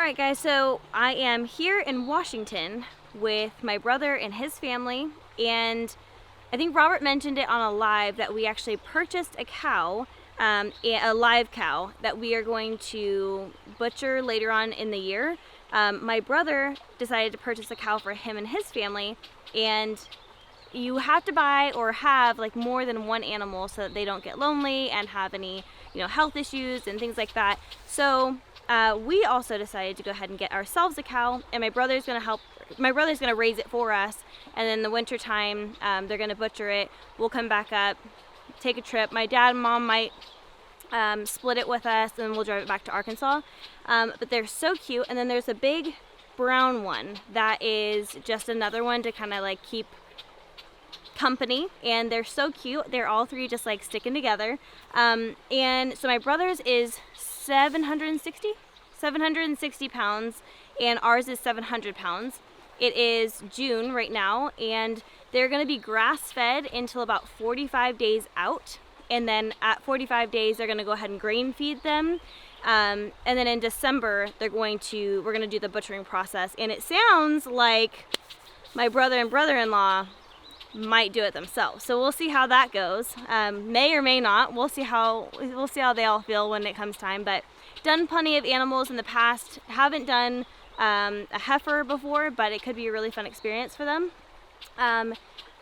Alright guys, so I am here in Washington with my brother and his family, and I think Robert mentioned it on a live that we actually purchased a cow, a live cow that we are going to butcher later on in the year. My brother decided to purchase a cow for him and his family, and you have to buy or have like more than one animal so that they don't get lonely and have any, health issues and things like that. So we also decided to go ahead and get ourselves a cow, and my brother's gonna help. My brother's gonna raise it for us, and then the winter time they're gonna butcher it. We'll come back up, take a trip. My dad and mom might split it with us, and we'll drive it back to Arkansas. But they're so cute. And then there's a big brown one that is just another one to kind of like keep company, and they're so cute. They're all three just like sticking together. And so my brother's is 760 pounds, and ours is 700 pounds. It is June right now, and they're going to be grass fed until about 45 days out, and then at 45 days they're going to go ahead and grain feed them, and then in December we're going to do the butchering process. And it sounds like my brother and brother-in-law might do it themselves, so we'll see how that goes. May or may not. We'll see how they all feel when it comes time. But done plenty of animals in the past. Haven't done a heifer before, but it could be a really fun experience for them.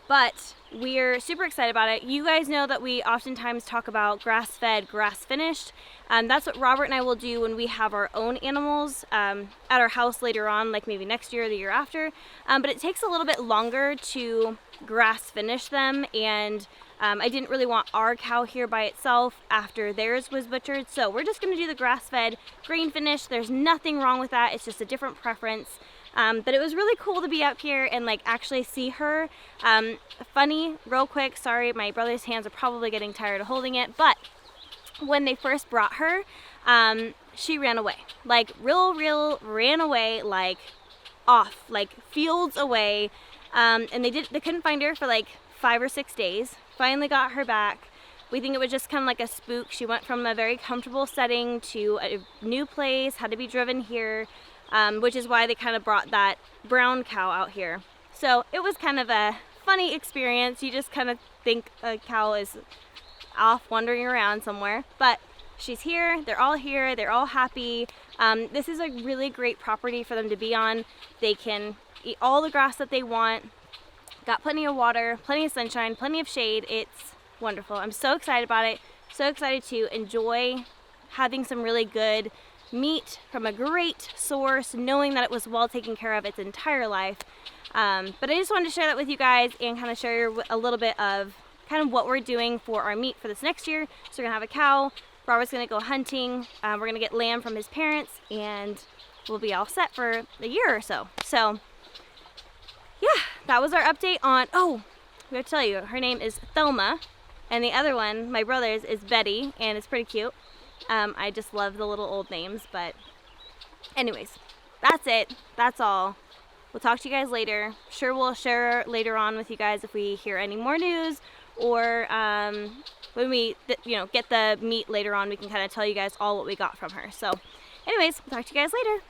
But we're super excited about it. You guys know that we oftentimes talk about grass-fed, grass-finished. That's what Robert and I will do when we have our own animals at our house later on, like maybe next year or the year after. But it takes a little bit longer to grass finish them, and I didn't really want our cow here by itself after theirs was butchered, so we're just going to do the grass-fed, grain finished. There's nothing wrong with that. It's just a different preference. But it was really cool to be up here and like actually see her. Funny, real quick, sorry, my brother's hands are probably getting tired of holding it, but when they first brought her, she ran away. Like real ran away, like off, like fields away. And they couldn't find her for like 5 or 6 days. Finally got her back. We think it was just kind of like a spook. She went from a very comfortable setting to a new place, had to be driven here, which is why they kind of brought that brown cow out here. So it was kind of a funny experience. You just kind of think a cow is off wandering around somewhere, but she's here. They're all here. They're all happy. This is a really great property for them to be on. They can eat all the grass that they want. Got plenty of water, plenty of sunshine, plenty of shade. It's wonderful. I'm so excited about it. So excited to enjoy having some really good meat from a great source, knowing that it was well taken care of its entire life. But I just wanted to share that with you guys and kind of share a little bit of kind of what we're doing for our meat for this next year. So we're gonna have a cow. Robert's gonna go hunting. We're gonna get lamb from his parents, and we'll be all set for a year or so. So yeah, that was our update on, we gotta tell you, her name is Thelma, and the other one, my brother's, is Betty, and it's pretty cute. I just love the little old names, but anyways, that's it. That's all. We'll talk to you guys later. Sure, we'll share later on with you guys if we hear any more news, or when we get the meat later on, we can kind of tell you guys all what we got from her. So anyways, we'll talk to you guys later.